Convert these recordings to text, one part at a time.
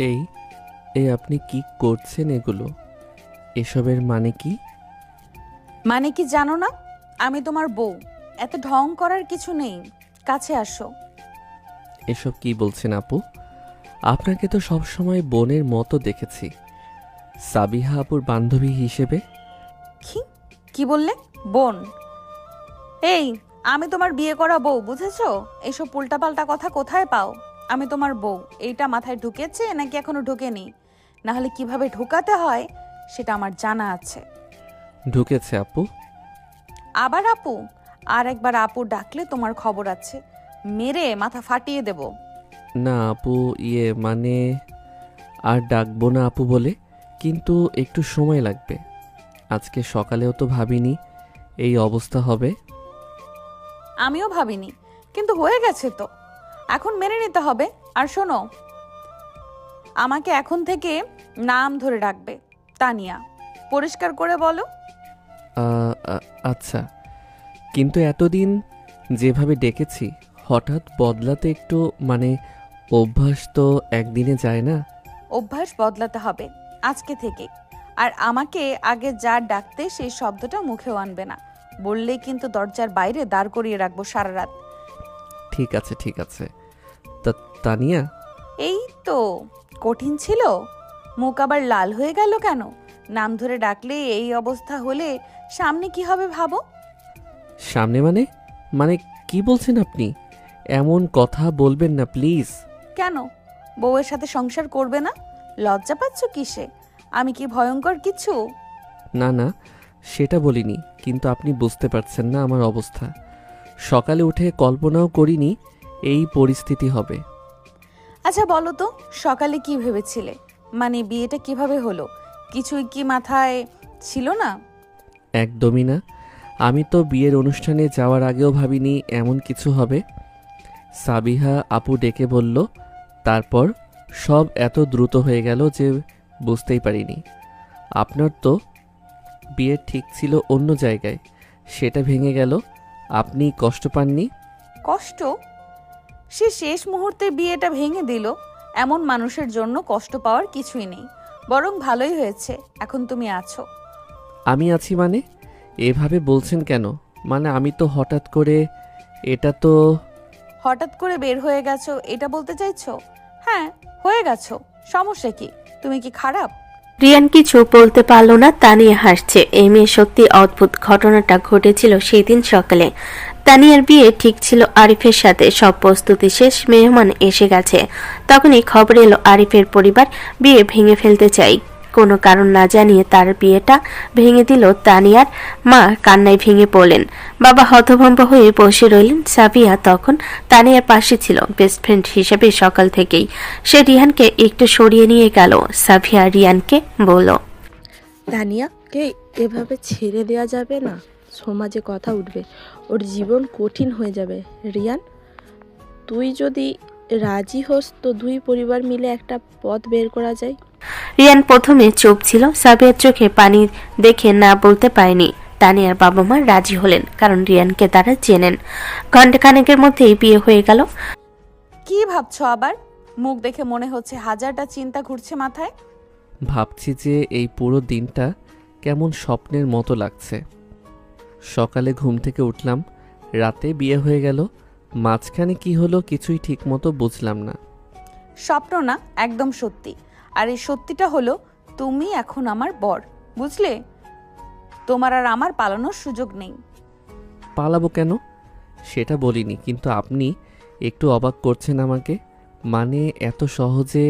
এই এই আপনি কি করছেন এগুলো? এসবের মানে কি? মানে কি জানো না? আমি তোমার বউ। এত ঢং করার কিছু নেই। কাছে আসো। এসব কি বলছেন আপু? আপনাকে তো সবসময় বোনের মতো দেখেছি, সাবিহা আপুর বান্ধবী হিসেবে। কি কি বললে? বোন? এই, আমি তোমার বিয়ে করা বউ, বুঝেছো? এইসব উল্টাপাল্টা কথা কোথায় পাও? আমি তোমার বউ, এইটা মাথায় ঢুকেছে নাকি এখনো ঢোকেনি? না হলে কিভাবে ঢোকাতে হয় সেটা আমার জানা আছে। ঢুকেছে আপু। আবার আপু? আর একবার আপু ডাকলে তোমার খবর আছে। মেরে মাথা ফাটিয়ে দেব। না আপু, মানে আর ডাকবো না আপু বলে, কিন্তু একটু সময় লাগবে। আজকে সকালেও তো ভাবিনি এই অবস্থা হবে। আমিও ভাবিনি, কিন্তু হয়ে গেছে তো। এখন মেনে নিতে হবে। আর শোনো, আমাকে এখন থেকে নাম ধরে ডাকবে। তানিয়া। পরিষ্কার করে বলো। আচ্ছা, কিন্তু এতদিন যেভাবে ডেকেছি হঠাৎ বদলাতে একটু মানে অভ্যাস তো একদিনে যায় না। অভ্যাস বদলাতে হবে আজকে থেকে। আর আমাকে আগে যা ডাকতে সেই শব্দটা মুখেও আনবে না। বললেই কিন্তু দরজার বাইরে দাঁড় করিয়ে রাখবো সারা রাত। ঠিক আছে ঠিক আছে। তা তানিয়া। এই তো। কঠিন ছিল? মুখ আবার লাল হয়ে গেল কেন? নাম ধরে ডাকলে এই অবস্থা হলে সামনে কি হবে ভাবো। সামনে মানে? মানে কি বলছেন আপনি? এমন কথা বলবেন না প্লিজ। কেন? বউয়ের সাথে সংসার করবে না? লজ্জা পাচ্ছ কিসে? আমি কি ভয়ঙ্কর কিছু? না না, সেটা বলিনি, কিন্তু আপনি বুঝতে পারছেন না আমার অবস্থা। সকালে উঠে কল্পনাও করিনি এই পরিস্থিতি হবে। আচ্ছা বলো তো, সকালে কি ভেবেছিলে? মানে বিয়েটা কিভাবে হলো? কিছুই কি মাথায় ছিল না? একদমই না। আমি তো বিয়ের অনুষ্ঠানে যাওয়ার আগেও ভাবিনি এমন কিছু হবে। সাবিহা আপু ডেকে বলল, তারপর সব এত দ্রুত হয়ে গেল যে বুঝতেই পারিনি। আপনার তো বিয়ে ঠিক ছিল অন্য জায়গায়, সেটা ভেঙে গেল। আপনি কষ্ট পাননি? কষ্ট? সে শেষ মুহূর্তে বিয়েটা ভেঙে দিল। এমন মানুষের জন্য কষ্ট পাওয়ার কিছুই নেই। বরং ভালোই হয়েছে এখন তুমি আছো। আমি আছি মানে? এভাবে বলছেন কেন? মানে আমি তো হঠাৎ করে, এটা তো। হঠাৎ করে বের হয়ে গেছো এটা বলতে চাইছো? হ্যাঁ, হয়ে গেছো। সমস্যা কি? তুমি কি খারাপ? রিয়ান কিছু বলতে পারল না। তানিয়া হাসছে। এই মেয়ে সত্যি অদ্ভুত। ঘটনাটা ঘটেছিল সেই দিন সকালে। তানিয়ার বিয়ে ঠিক ছিল আরিফের সাথে। সব প্রস্তুতি শেষ, মেহমান এসে গেছে। তখনই খবর এলো আরিফের পরিবার বিয়ে ভেঙে ফেলতে চাই। কোনো কারণ না জানিয়ে তার বিয়েটা ভেঙে দিল। তানিয়ার মা কান্নায় ভেঙে পড়লেন। বাবা হতভম্ব হয়ে বসে রইলেন। সাবিয়া তখন তানিয়ার পাশে ছিল, বেস্ট ফ্রেন্ড হিসেবে সকাল থেকেই। সে রিহানকে একটু সরিয়ে নিয়ে গেল। সাবিয়া রিয়ানকে বলল, তানিয়াকে এভাবে ছেড়ে দেওয়া যাবে না। সমাজে কথা উঠবে, ওর জীবন কঠিন হয়ে যাবে। রিয়ান, তুই যদি রাজি হোস তো দুই পরিবার মিলে একটা পথ বের করা যায়। রিয়ান প্রথমে চুপ ছিল। সাবিয়ার চোখে পানি দেখে না বলতে পারেনি। তানিয়ার বাবা মা রাজি হলেন, কারণ রিয়ানকে তারা চেনেন। ঘণ্টাখানেকের মধ্যেই বিয়ে হয়ে গেল। কি ভাবছো আবার? মুখ দেখে মনে হচ্ছে হাজারটা চিন্তা ঘুরছে মাথায়। ভাবছি যে এই পুরো দিনটা কেমন স্বপ্নের মতো লাগছে। সকালে ঘুম থেকে উঠলাম, রাতে বিয়ে হয়ে গেল। মাঝখানে কি হলো কিছুই ঠিকমতো বুঝলাম না। স্বপ্ন না, একদম সত্যি। আর এই সত্যিটা হলো তুমি এখন আমার বর। বুঝলে? তোমার আর আমার পালানোর সুযোগ নেই। পালাবো কেন সেটা বলিনি, কিন্তু আপনি একটু অবাক করছেন আমাকে। মানে এত সহজে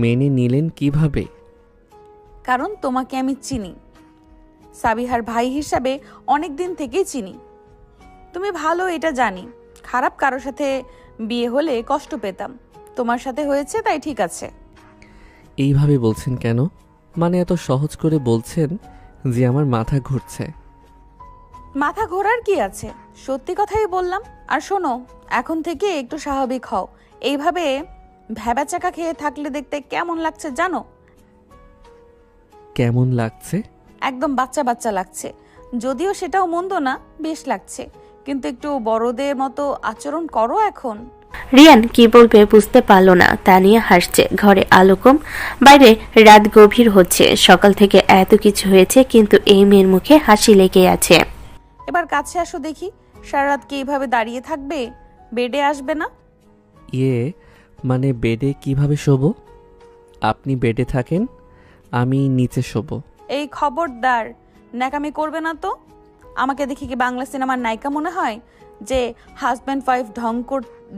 মেনে নিলেন কিভাবে? কারণ তোমাকে আমি চিনি। সাবিহার ভাই হিসাবে অনেক দিন থেকেই চিনি। তুমি ভালো এটা জানি। খারাপ কারো সাথে বিয়ে হলে কষ্ট পেতাম। তোমার সাথে হয়েছে তাই ঠিক আছে। এইভাবে বলছেন কেন? মানে এত সহজ করে বলছেন যে আমার মাথা ঘুরছে। মাথা ঘোরার কি আছে? সত্যি কথাই বললাম। আর শোনো, এখন থেকে একটু স্বাভাবিক হও। এইভাবে ভ্যাবাচাকা খেয়ে থাকলে দেখতে কেমন লাগছে জানো? কেমন লাগছে? একদম বাচ্চা বাচ্চা লাগছে। যদিও সেটাও মন্দ না, বেশ লাগছে। কিন্তু একটু বড়দের মতো আচরণ করো এখন। রিয়ান কি বলবে বুঝতে পারল না। তানিয়া হাসছে। ঘরে আলো কম, বাইরে রাত গভীর হচ্ছে। সকাল থেকে এত কিছু হয়েছে, কিন্তু এই মেয়ের মুখে হাসি লেগে আছে। এবার কাছে আসো দেখি, সারা রাত কি এইভাবে দাঁড়িয়ে থাকবে? বেডে আসবে না? ইয়ে মানে বেডে কিভাবে শোবো? আপনি বেডে থাকেন, আমি নিচে শোবো। এই খবরদার, ন্যাকামি করবে না তো। আমাকে দেখি কি বাংলা সিনেমার নায়িকা মনে হয় যে হাজব্যান্ড ওয়াইফ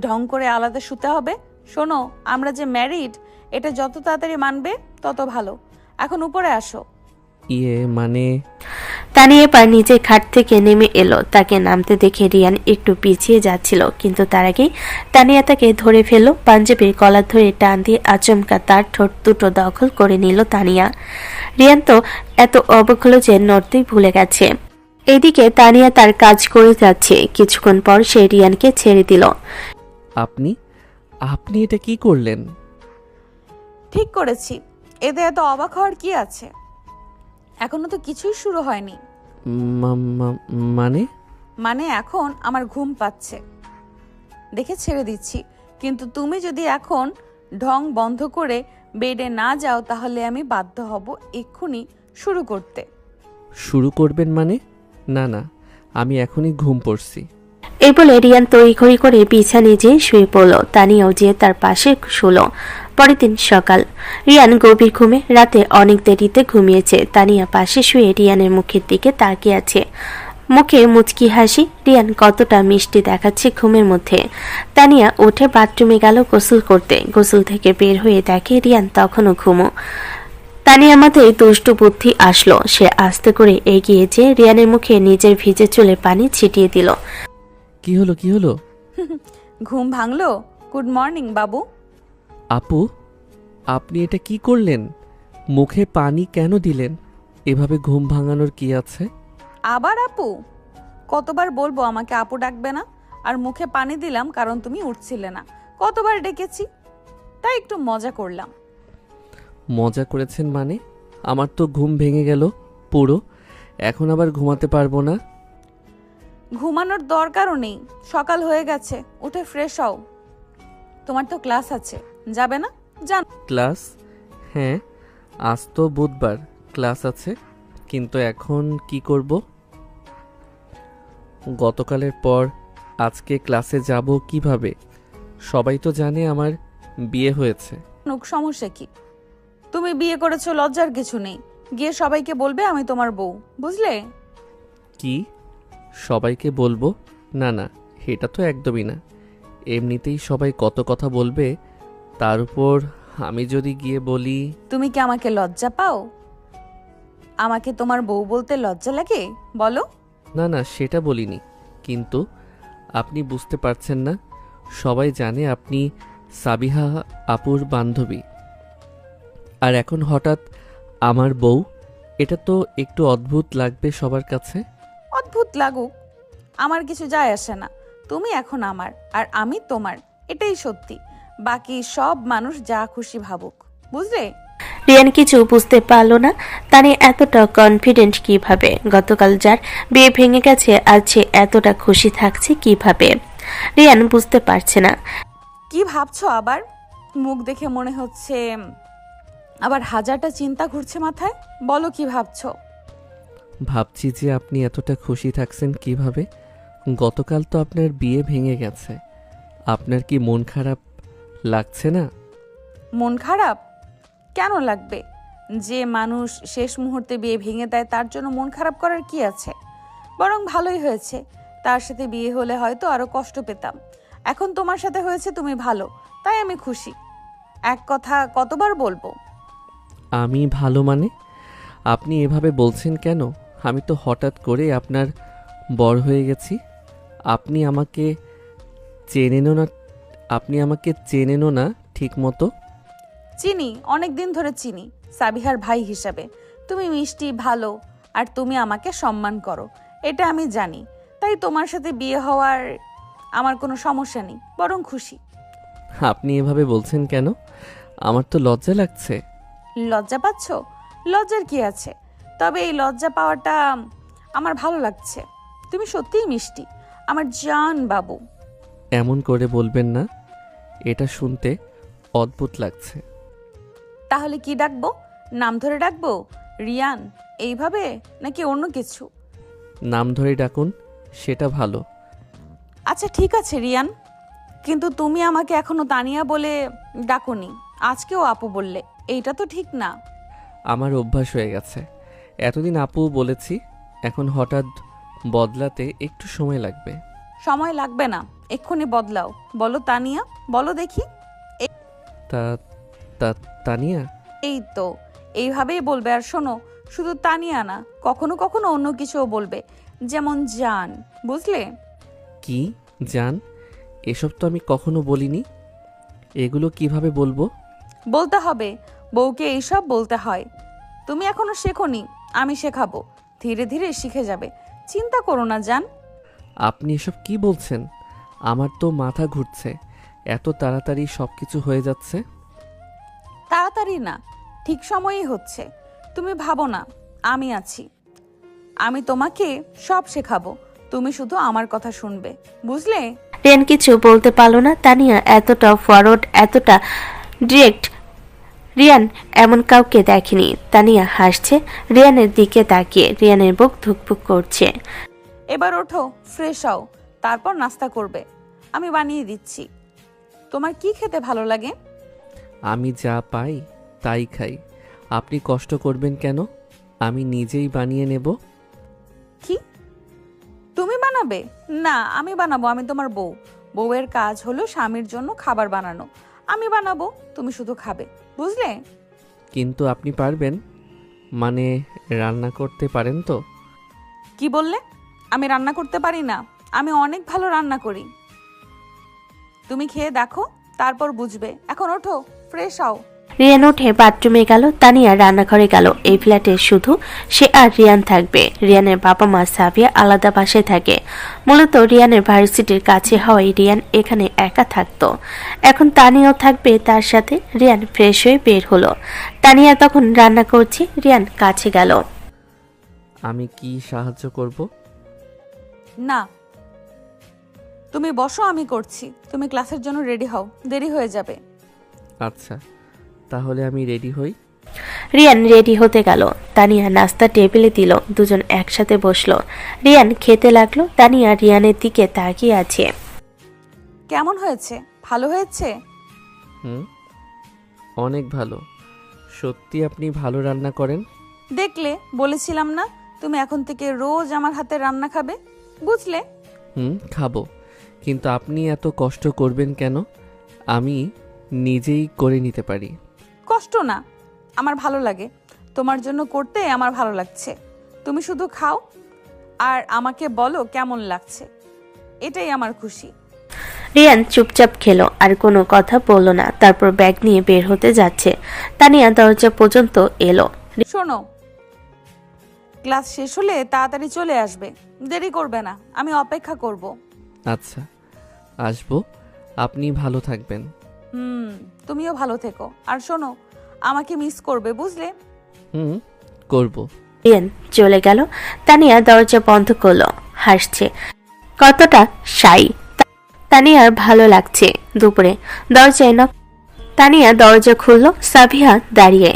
ঢং করে আলাদা শুতে হবে? শোনো, আমরা যে ম্যারিড, এটা যত তাড়াতাড়ি মানবে তত ভালো। এখন উপরে আসো। ইয়ে মানে তানিয়া এবার নিজের খাট থেকে নেমে এলো। তাকে নামতে দেখে রিয়ান একটু পিছিয়ে যাচ্ছিল, কিন্তু তার আগেই তানিয়া তাকে ধরে ফেলল। পাঞ্জাবির কলার ধরে টান দিয়ে আচমকা তার ঠোঁট দুটো দখল করে নিল তানিয়া। রিয়ান তো এত অবাক হলো যে নড়তেই ভুলে গেছে। এদিকে তানিয়া তার কাজ করে যাচ্ছে। কিছুক্ষণ পর সে রিয়ানকে ছেড়ে দিল। আপনি আপনি এটা কি করলেন? ঠিক করেছি, এতে এত অবাক হওয়ার কি আছে? এখনো তো কিছুই শুরু হয়নি। মানে মানে এখন আমার ঘুম পাচ্ছে দেখে ছেড়ে দিচ্ছি, কিন্তু তুমি যদি এখন ঢং বন্ধ করে বেডে না যাও তাহলে আমি বাধ্য হব এক্ষুনি শুরু করতে। শুরু করবেন মানে? না না, আমি এখনই ঘুম পড়ছি। এই বলে রিয়ান তড়িঘড়ি করে বিছানে যেয়ে শুয়ে পড়ল। তানিয়াও যে তার পাশে শুল। পরের দিন সকাল। রিয়ান গভীর ঘুমে রাতে অনেক দেরিতে ঘুমিয়েছে। তানিয়া পাশে শুয়ে রিয়ানের মুখের দিকে তাকিয়ে আছে। মুখে মুচকি হাসি। রিয়ান কতটা মিষ্টি দেখাচ্ছে ঘুমের মধ্যে। তানিয়া উঠে বাথরুমে গেল গোসল করতে। গোসল থেকে বের হয়ে দেখে রিয়ান তখনও ঘুমো। তানিয়ার মাথায় দুষ্টু বুদ্ধি আসলো। সে আস্তে করে এগিয়ে যেয়ে রিয়ানের মুখে নিজের ভিজে চুলে পানি ছিটিয়ে দিল। কি হলো কি হলো? ঘুম ভাঙলো? গুড মর্নিং বাবু। আপু, আপনি এটা কি করলেন? মুখে পানি কেন দিলেন? এভাবে ঘুম ভাঙানোর কি আছে? আবার আপু? কতবার বলবো আমাকে আপু ডাকবে না? আর মুখে পানি দিলাম কারণ তুমি উঠছিলে না। কতবার ডেকেছি, তাই একটু মজা করলাম। মজা করেছেন মানে? আমার তো ঘুম ভেঙে গেল পুরো। এখন আবার ঘুমাতে পারবো না। ঘুমানোর দরকারও নেই, সকাল হয়ে গেছে। উঠে ফ্রেশ হও, তোমার তো ক্লাস আছে, যাবে না? যান। ক্লাস? হ্যাঁ, আজ তো বুধবার, ক্লাস আছে। কিন্তু এখন কি করব? গতকালের পর আজকে ক্লাসে যাব কিভাবে? সবাই তো জানে আমার বিয়ে হয়েছে। সমস্যা কি? তুমি বিয়ে করেছো, লজ্জার কিছু নেই। গিয়ে সবাইকে বলবে আমি তোমার বউ, বুঝলে? কি সবাইকে বলবো? না না, এটা তো একদমই না। এমনিতেই সবাই কত কথা বলবে, তার উপর আমি যদি গিয়ে বলি। তুমি কি আমাকে লজ্জা পাও? আমাকে তোমার বউ বলতে লজ্জা লাগে বলো? না না, সেটা বলিনি, কিন্তু আপনি বুঝতে পারছেন না। সবাই জানে আপনি সাবিহা আপুর বান্ধবী, আর এখন হঠাৎ আমার বউ। এটা তো একটু অদ্ভুত লাগবে সবার কাছে। অদ্ভুত লাগুক, আমার কিছু যায় আসে না। তুমি এখন আমার আর আমি তোমার, এটাই সত্যি। বাকি সব মানুষ যা খুশি ভাবুক, বুঝলে? রিয়ান কিছু বুঝতে পারল না। তানিয়া এতটা কনফিডেন্ট কিভাবে? গতকাল যার বিয়ে ভেঙে গেছে, আজ সে এতটা খুশি থাকছে কিভাবে? রিয়ান বুঝতে পারছে না। কি ভাবছো আবার? মুখ দেখে মনে হচ্ছে আবার হাজারটা চিন্তা ঘুরছে মাথায়। বলো কি ভাবছো? ভাবছি যে আপনি এতটা খুশি থাকছেন কিভাবে? গতকাল তো আপনার বিয়ে ভেঙে গেছে, আপনার কি মন খারাপ লাগছে না? মন খারাপ কেন লাগবে? যে মানুষ শেষ মুহূর্তে বিয়ে ভেঙে দেয় তার জন্য মন খারাপ করার কি আছে? বরং ভালোই হয়েছে। তার সাথে বিয়ে হলে হয়তো আরো কষ্ট পেতাম। এখন তোমার সাথে হয়েছে, তুমি ভালো, তাই আমি খুশি। এক কথা কতবার বলবো? আমি ভালো মানে? আপনি এভাবে বলছেন কেন? আমি তো হঠাৎ করে আপনার বর হয়ে গেছি। আপনি আমাকে চেনেনও না। আপনি আমাকে চেনেনও না ঠিক মতো। চিনি, অনেক দিন ধরে চিনি, সাবিহার ভাই হিসাবে। তুমি মিষ্টি, ভালো, আর তুমি আমাকে সম্মান করো, এটা আমি জানি। তাই তোমার সাথে বিয়ে হওয়ার আমার কোনো সমস্যা নেই, বরং খুশি। আপনি এভাবে বলছেন কেন? আমার তো লজ্জা লাগছে। লজ্জা পাচ্ছ? লজ্জার কি আছে? তবে এই লজ্জা পাওয়াটা আমার ভালো লাগছে। তুমি সত্যিই মিষ্টি, আমার জান বাবু। এমন করে বলবেন না। এটা শুনতে অদ্ভুত লাগছে। তাহলে কি ডাকবো? নাম ধরে ডাকবো? রিয়ান এইভাবে, নাকি অন্য কিছু? নাম ধরে ডাকুন, সেটা ভালো। আচ্ছা ঠিক আছে রিয়ান, কিন্তু তুমি আমাকে এখনো তানিয়া বলে ডাকোনি, আজকেও আপু বললে, এইটা তো ঠিক না। আমার অভ্যাস হয়ে গেছে, এতদিন আপু বলেছি, এখন হঠাৎ বদলাতে একটু সময় লাগবে। সময় লাগবে না, এক্ষুনি বদলাও। বলো তানিয়া, বলো দেখি। তা তা তানিয়া? এই তো, এইভাবেই বলবে। আর শোনো, শুধু তানিয়া না, কখনো কখনো অন্য কিছুও বলবে, যেমন জান, বুঝলে? কি জান? এসব তো আমি কখনো বলিনি। এগুলো কিভাবে বলবো? বলতে হবে, বউকে এইসব বলতে হয়। তুমি এখনো শেখোনি, আমি শেখাবো, ধীরে ধীরে শিখে যাবে। চিন্তা করো না জান। আপনি এসব কি বলছেন? আমার তো মাথা ঘুরছে, এত তাড়াতাড়ি সব কিছু হয়ে যাচ্ছে। তাড়াতাড়ি না, ঠিক সময়েই হচ্ছে। তুমি ভাবো না, আমি আছি, আমি তোমাকে সব শেখাবো, তুমি শুধু আমার কথা শুনবে, বুঝলে? রিয়ান কিছু বলতে পারল না। তানিয়া এতটা ফরওয়ার্ড, এতটা ডিরেক্ট রিয়ান এমন কাউকে দেখেনি। তানিয়া হাসছে রিয়ানের দিকে তাকিয়ে। রিয়ানের বুক ধুকপুক করছে। এবার ওঠো, ফ্রেশ হও, তারপর নাস্তা করবে, আমি বানিয়ে দিচ্ছি। তোমার কি খেতে ভালো লাগে? আমি যা পাই তাই খাই, আপনি কষ্ট করবেন কেন? আমি নিজেই বানিয়ে নেব। কি, তুমি বানাবে? না, আমি বানাবো, আমি তোমার বউ। বউয়ের কাজ হলো স্বামীর জন্য খাবার বানানো, আমি বানাবো, তুমি শুধু খাবে, বুঝলে? কিন্তু আপনি পারবেন? মানে রান্না করতে পারেন তো? কি বললে? আমি রান্না করতে পারি না? আমি অনেক ভালো রান্না করি, তুমি খেয়ে দেখো, তারপর বুঝবে। এখন ওঠো, ফ্রেশ হও। রিয়ান উঠে বাথরুমে গেল। তানিয়া রান্নাঘরে গেল। এই ফ্ল্যাটে শুধু সে আর রিয়ান থাকবে। রিয়ানের বাবা মা সাবিয়া আলাদা বাসায় থাকে। মূলত রিয়ানের ভার্সিটির কাছে হওয়ায় রিয়ান এখানে একা থাকতো। এখন তানিয়াও থাকবে তার সাথে। রিয়ান ফ্রেশ হয়ে বের হলো। তানিয়া তখন রান্না করছে। রিয়ান কাছে গেল। আমি কি সাহায্য করব? না, তুমি বসো, আমি করছি। তুমি ক্লাসের জন্য রেডি হও, দেরি হয়ে যাবে। আচ্ছা, তাহলে আমি রেডি হই। রিয়ান রেডি হতে গেল। তানিয়া নাস্তা টেবিলে দিল। দুজন একসাথে বসলো। রিয়ান খেতে লাগলো। তানিয়া রিয়ানের দিকে তাকিয়ে আছে। কেমন হয়েছে? ভালো হয়েছে? হুম, অনেক ভালো। সত্যি আপনি ভালো রান্না করেন। দেখলে, বলেছিলাম না, তুমি এখন থেকে রোজ আমার হাতে রান্না খাবে, বুঝলে? খাবো, কিন্তু আপনি এত কষ্ট করবেন কেন? আমি নিজেই করে নিতে পারি। কষ্ট না, আমার ভালো লাগে, তোমার জন্য করতে আমার ভালো লাগছে। তুমি শুধু খাও আর আমাকে বলো কেমন লাগছে, এটাই আমার খুশি। রিয়ান চুপচাপ খেলো, আর কোনো কথা বলল না। তারপর ব্যাগ নিয়ে বের হতে যাচ্ছে। তানিয়া দরজা পর্যন্ত এলো। শোনো, ক্লাস শেষ হলে তাড়াতাড়ি চলে আসবে, দেরি করবে না, আমি অপেক্ষা করব। আচ্ছা, আসবো। আপনি ভালো থাকবেন। তুমিও ভালো থেকো। আর শোনো, আমাকে মিস করবে, বুঝলে? করব। রিয়ান চলে গেল। তানিয়া দরজা বন্ধ করলো। হাসছে, কতটা শাই। তানিয়ার ভালো লাগছে। দুপুরে দরজায় নক। তানিয়া দরজা খুললো। সাবিহা দাঁড়িয়ে।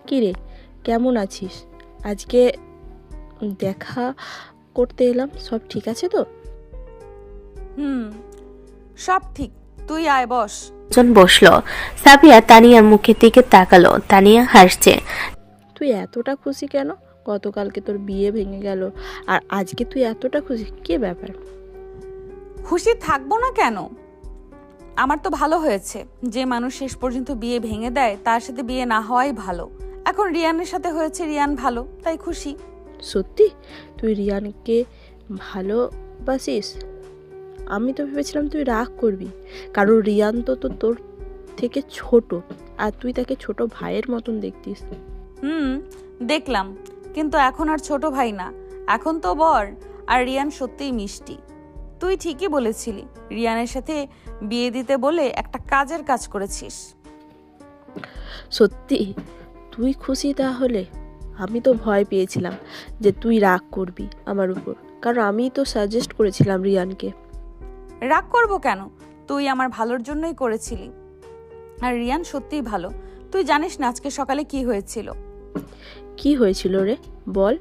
কিরে, কেমন আছিস? আজকে দেখা করতে এলাম, সব ঠিক আছে তো? সব ঠিক, তুই আয়, বস। দুজন বসলো। সাবিয়া তানিয়ার মুখের দিকে তাকালো। তানিয়া হাসছে। তুই এতটা খুশি কেন? গতকালকে তোর বিয়ে ভেঙে গেল, আর আজকে তুই এতটা খুশি, কি ব্যাপার? খুশি থাকবো না কেন? আমার তো ভালো হয়েছে। যে মানুষ শেষ পর্যন্ত বিয়ে ভেঙে দেয়, তার সাথে বিয়ে না হওয়াই ভালো। এখন রিয়ানের সাথে হয়েছে, রিয়ান ভালো, তাই খুশি। সত্যি তুই রিয়ানকে ভালোবাসিস? আমি তো ভেবেছিলাম তুই রাগ করবি, কারণ রিয়ান তো তোর থেকে ছোট, আর তুই তাকে ছোট ভাইয়ের মতন দেখতিস। দেখলাম, কিন্তু এখন আর ছোট ভাই না, এখন তো বর। আর রিয়ান সত্যিই মিষ্টি। তুই ঠিকই বলেছিলি, রিয়ানের সাথে বিয়ে দিতে বলে একটা কাজের কাজ করেছিস। সত্যি তুই খুশি? তাহলে আমি তো ভয় পেয়েছিলাম যে তুই রাগ করবি আমার উপর, কারণ আমি তো সাজেস্ট করেছিলাম রিয়ানকে। রাগ করবো কেন? তুই আমার ভালোর জন্যই করেছিলি। আর রিয়ান সত্যিই ভালো। তুই জানিস না আজকে সকালে কি হয়েছিল? কি হয়েছিল রে, বল।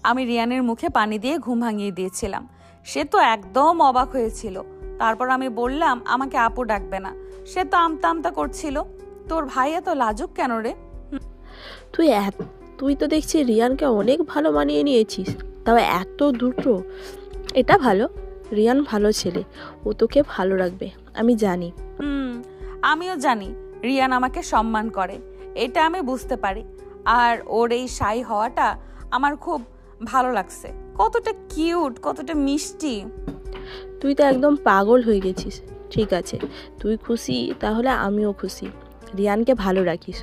আমি রিয়ানের মুখে পানি দিয়ে ঘুম ভাঙিয়ে দিয়েছিলাম। সে তো একদম অবাক হয়েছিল। তারপর আমি বললাম আমাকে আপু ডাকবে না। সে তো আমতা আমতা করছিল। তোর ভাই এত লাজুক কেন রে? তুই তো দেখছি রিয়ানকে অনেক ভালো মানিয়ে নিয়েছিস, তাও এত দুটো। এটা ভালো, রিয়ান ভালো ছেলে, ও তোকে ভালো রাখবে, আমি জানি। আমিও জানি রিয়ান আমাকে সম্মান করে, এটা আমি বুঝতে পারি। আর ওর এই শাই হওয়াটা আমার খুব ভালো লাগছে। কতটা কিউট, কতটা মিষ্টি। তুই তো একদম পাগল হয়ে গেছিস। ঠিক আছে, তুই খুশি তাহলে আমিও খুশি। রিয়ানকে ভালো রাখিস,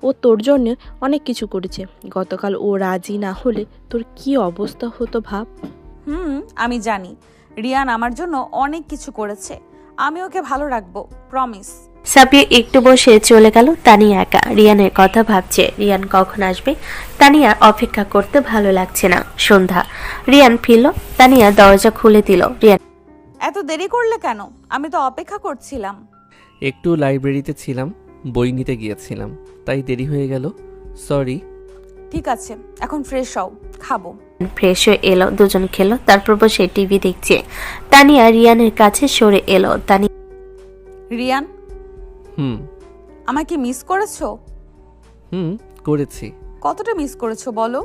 ও তোর জন্য অনেক কিছু করেছে। গতকাল ও রাজি না হলে তোর কি অবস্থা হতো ভাব। আমি জানি রিয়ান আমার জন্য অনেক কিছু করেছে। আমি ওকে ভালো রাখবো, প্রমিস। সাবিয়া একটু বসে চলে গেল। তানিয়া একা রিয়ানের কথা ভাবছে। রিয়ান কখন আসবে? তানিয়া অপেক্ষা করতে ভালো লাগছে না। সন্ধ্যা, রিয়ান ফিরল। তানিয়া দরজা খুলে দিল। রিয়ান, এত দেরি করলে কেন? আমি তো অপেক্ষা করছিলাম। একটু লাইব্রেরিতে ছিলাম, বই নিতে গিয়েছিলাম, তাই দেরি হয়ে গেল। সরি। ঠিক আছে, এখন ফ্রেশ হও, খাবো। ফ্রেশ হয়ে এলো, দুজন খেলো, তারপর বসে টিভি দেখছে। তানিয়া রিয়ানের কাছে সরে এলো। তানিয়া, রিয়ান, হুম আমাকে মিস করেছো? হুম করেছি। কতটা মিস করেছো বলো?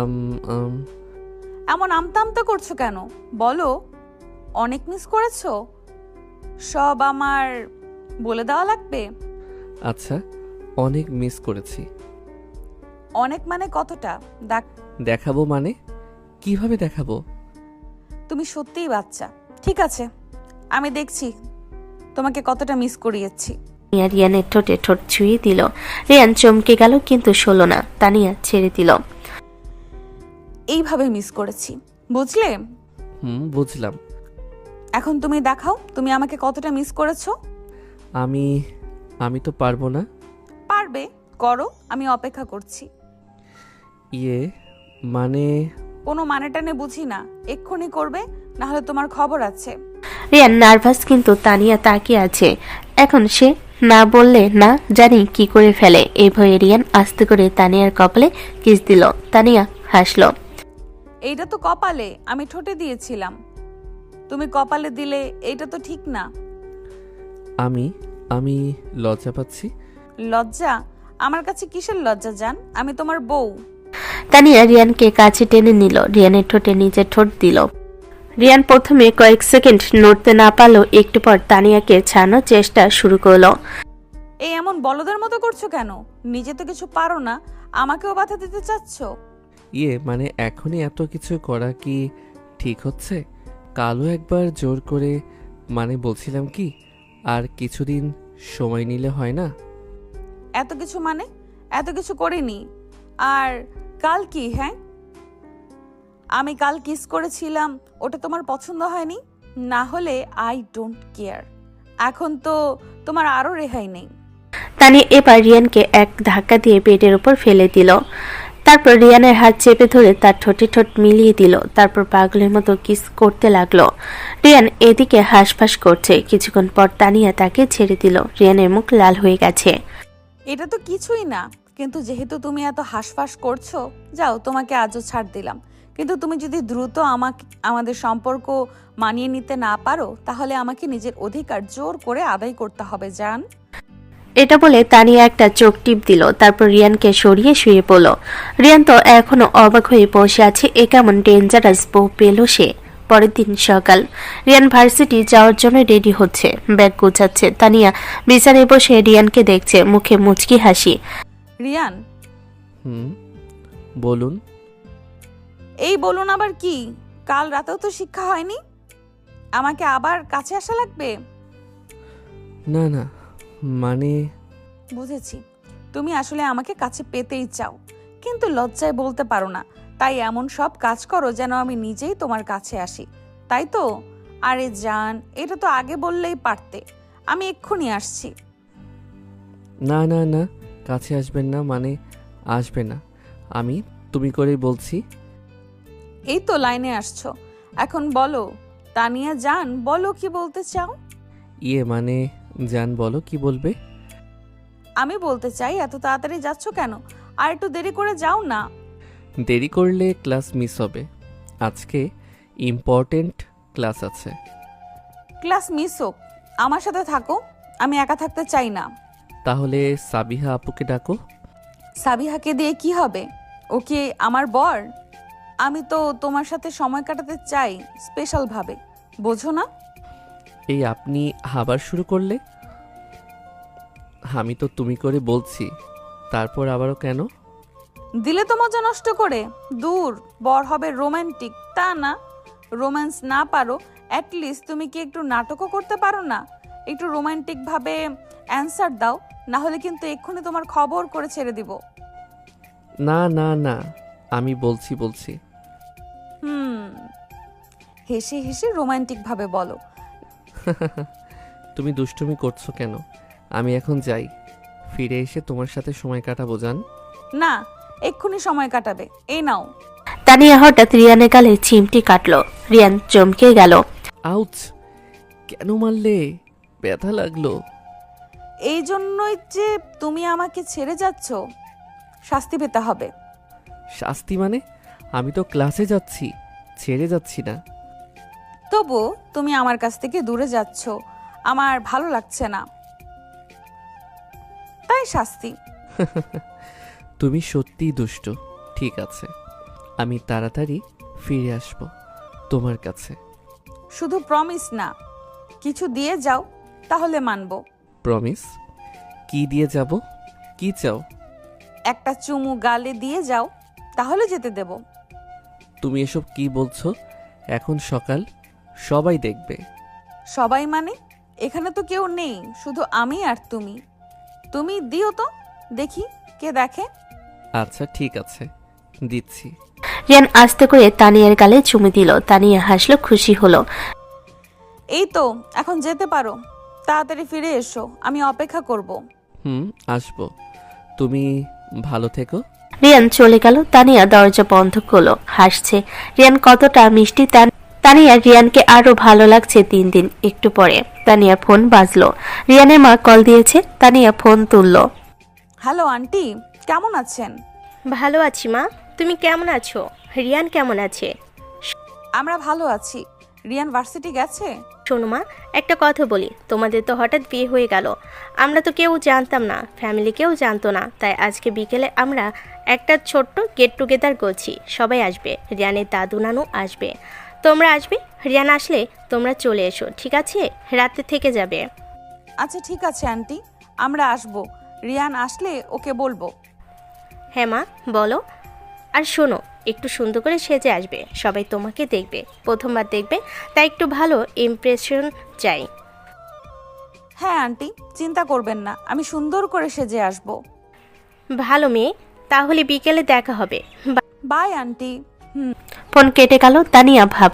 আম আম এমন আমতা আমতা করছো কেন? বলো, অনেক মিস করেছো? সব আমার বলে দেওয়া লাগবে? আচ্ছা, অনেক মিস করেছি। অনেক মানে কতটা? দেখাবো মানে? কিভাবে দেখাবো? তুমি সত্যিই বাচ্চা। ঠিক আছে, আমি দেখছি তোমাকে কতটা মিস করিয়েছি। রিয়ানের ঠোঁটে ঠোঁট ছুঁয়ে দিল। রিয়ান চমকে গেল, কিন্তু শোলো না। তানিয়া ছেড়ে দিল। এইভাবে মিস করেছি, বুঝলে? বুঝলাম। এখন তুমি দেখাও তুমি আমাকে কতটা মিস করেছো। আমি তো পারবো না। পারবে, করো, আমি অপেক্ষা করছি। মানে? কোনো মানে টানে বুঝি না, এক্ষুনি করবে, না হলে তোমার খবর আছে। রিয়ান নার্ভাস, কিন্তু তানিয়া তাকিয়ে আছে। এখন সে না বললে না জানি কি করে ফেলে। এই ভয়ে রিয়ান আস্তে করে তানিয়ার কপালে কিস দিল। তানিয়া হাসলো। এইটা তো কপালে, আমি ঠোঁটে দিয়েছিলাম। তুমি কপালে দিলে, এইটা তো ঠিক না। আমি লজ্জা পাচ্ছি। লজ্জা? আমার কাছে কিসের লজ্জা জান? আমি তোমার বউ। তানিয়া রিয়ানকে কাছে টেনে নিল, রিয়ানের ঠোঁটে নিজের ঠোঁট দিল। রিয়ান প্রথমে কয়েক সেকেন্ড নড়তে না পারলো, একটু পর তানিয়াকে ছাড়ানোর চেষ্টা শুরু করলো। এই এমন বলদের মতো করছো কেন? নিজে তো কিছু পারো না, আমাকেও বাধা দিতে চাচ্ছ? মানে এখনই এত কিছু করা কি ঠিক হচ্ছে? কালও একবার জোর করে, মানে বলছিলাম কি, আর কিছুদিন সময় নিলে হয় না? এত কিছু মানে? এত কিছু করিনি। আর কাল কি? হ্যাঁ, আমি কাল কিস করেছিলাম, ওটা তোমার পছন্দ হয়নি? না হলে আই ডোন্ট কেয়ার। এখন তো তোমার আরো রেহাই নেই। তানিয়া এবার রিয়ানকে এক ধাক্কা দিয়ে বেডের উপর ফেলে দিল। তারপর রিয়ানের হাত চেপে ধরে তার ঠোঁটে ঠোঁট মিলিয়ে দিল। তারপর পাগলের মতো কিস করতে লাগলো। রিয়ান এদিকে হাঁসফাঁস করছে। কিছুক্ষণ পর তানিয়া তাকে ছেড়ে দিল। রিয়ানের মুখ লাল হয়ে গেছে। এটা তো কিছুই না, কিন্তু যেহেতু তুমি এত হাঁসফাঁস করছো, যাও, তোমাকে আজও ছাড় দিলাম। কিন্তু তুমি যদি দ্রুত আমাদের সম্পর্ক মানিয়ে নিতে না পারো, তাহলে আমাকে নিজের অধিকার জোর করে আদায় করতে হবে, জান। এটা বলে তানিয়া একটা চোখ টিপ দিল। তারপর রিয়ানকে সরিয়ে শুয়ে পড়ল। রিয়ান তো এখনো অবাক হয়ে বসে আছে। এ কেমন ডেঞ্জারাস বউ পেল সে। পরের দিন সকাল, রিয়ান ভার্সিটি যাওয়ার জন্য রেডি হচ্ছে, ব্যাগ গোছাচ্ছে। তানিয়া বিছানায় বসে রিয়ানকে দেখছে, মুখে মুচকি হাসি। রিয়ান, বলুন। এই বলুন আবার কি? কাল রাতেও তো শিক্ষা হয়নি, আমাকে আবার কাছে আসা লাগবে? না না, মানে? বুঝেছি, তুমি আসলে আমাকে কাছে পেতেই চাও, কিন্তু লজ্জায় বলতে পারো না, তাই এমন সব কাজ করো যেন আমি নিজেই তোমার কাছে আসি, তাই তো? আরে জান, এটা তো আগে বললেই পারতে, আমি এক্ষুনি আসছি। না না না, কাছে আসবেন না, মানে আসবে না। আমি তুমি করেই বলছি। এই তো লাইনে আসছো, এখন বলো তানিয়া জান, বলো কি বলতে চাও? ইয়ে মানে জান বলো কি বলবে? আমি বলতে চাই, এত তাড়াতাড়ি যাচ্ছ কেন? আর একটু দেরি করে যাও না। দেরি করলে ক্লাস মিস হবে। আজকে ইম্পর্টেন্ট ক্লাস আছে। ক্লাস মিস হোক, আমার সাথে থাকো। আমি একা থাকতে চাই না। তাহলে সাবিহা আপুকে ডাকো। সাবিহাকে দিয়ে কি হবে? ওকে আমার বর। আমি তো তোমার সাথে সময় কাটাতে চাই স্পেশাল ভাবে, বোঝো না? এই আপনি আবার শুরু করলে? আমি তো তুমি করে বলছি, তারপর আবারও কেন? দিলে তো মজা নষ্ট করে। দূর, বর হবে রোমান্টিক, তা না। রোম্যান্স না পারো, অ্যাটলিস্ট তুমি কি একটু নাটকও করতে পারো না? একটু রোমান্টিক ভাবে অ্যান্সার দাও, না হলে কিন্তু এক্ষুনি তোমার খবর করে ছেড়ে দিব। না না না, আমি বলছি। হেসে হেসে রোমান্টিক ভাবে বলো। তুমি দুষ্টুমি করছো কেন? আমি এখন যাই, ফিরে এসে তোমার সাথে সময় কাটাবো জান। না, এক্ষুনি সময় কাটাবে। এই নাও। তানিয়া হঠাৎ রিয়ানের গালে চিমটি কাটলো। রিয়ান চমকে গেল। আউচ! কেন মারলে? ব্যথা লাগলো। এই জন্যই যে তুমি আমাকে ছেড়ে যাচ্ছ, শাস্তি পেতে হবে। শাস্তি মানে? আমি তো ক্লাসে যাচ্ছি, ছেড়ে যাচ্ছি না। তবু তুমি আমার কাছ থেকে দূরে যাচ্ছ, আমার ভালো লাগছে না, তাই শাস্তি। তুমি সত্যিই দুষ্ট। ঠিক আছে, আমি তাড়াতাড়ি ফিরে আসব তোমার কাছে। শুধু প্রমিস না, কিছু দিয়ে যাও, তাহলে মানবো। প্রমিস? কি দিয়ে যাব? কি চাও? একটা চুমু গালে দিয়ে যাও, তাহলে যেতে দেব। তুমি এসব কি বলছো? এখন সকাল, সবাই দেখবে। সবাই মানে? এখানে তো কেউ নেই, শুধু আমি আর তুমি। তুমি দিও তো, দেখি কে দেখে। আচ্ছা ঠিক আছে, দিচ্ছি। রিয়ান আস্তে করে তানিয়ার গালে চুমু দিল। তানিয়া হাসলো, খুশি হলো। এই তো, এখন যেতে পারো। তাড়াতাড়ি ফিরে এসো, আমি অপেক্ষা করব। আসবো। তুমি ভালো থেকো। রিয়ান চলে গেল। তানিয়া দরজা বন্ধ করলো, হাসছে। রিয়ান কতটা মিষ্টি। তানিয়া রিয়ানকে আরো ভালো লাগছে দিন দিন। একটু পরে তানিয়া ফোন বাজলো। রিয়ানের মা কল দিয়েছে। তানিয়া ফোন তুললো। হ্যালো আন্টি, কেমন আছেন? ভালো আছি মা, তুমি কেমন আছো? রিয়ান কেমন আছে? আমরা ভালো আছি। রিয়ান ভার্সিটি গেছে? শোনো মা, একটা কথা বলি। তোমাদের তো হঠাৎ বিয়ে হয়ে গেল, আমরা তো কেউ জানতাম না, ফ্যামিলি কেউ জানতো না। তাই আজকে বিকেলে আমরা একটা ছোট্ট গেট টুগেদার করছি। সবাই আসবে, রিয়ানের দাদু নানু আসবে, তোমরা আসবে। রিয়ান আসলে তোমরা চলে এসো, ঠিক আছে? রাতে থেকে যাবে। আচ্ছা ঠিক আছে আন্টি, আমরা আসবো। রিয়ান আসলে ওকে বলবো। হ্যাঁ মা, বলো। আর শোনো, একটু সুন্দর করে সেজে আসবে, সবাই তোমাকে দেখবে, প্রথমবার দেখবে, তাই একটু ভালো ইমপ্রেশন চাই। হ্যাঁ আন্টি, চিন্তা করবেন না, আমি সুন্দর করে সেজে আসবো। ভালো মেয়ে, তাহলে বিকেলে দেখা হবে। By aunty. ফোন কেটে গেল। তানিয়া ভাব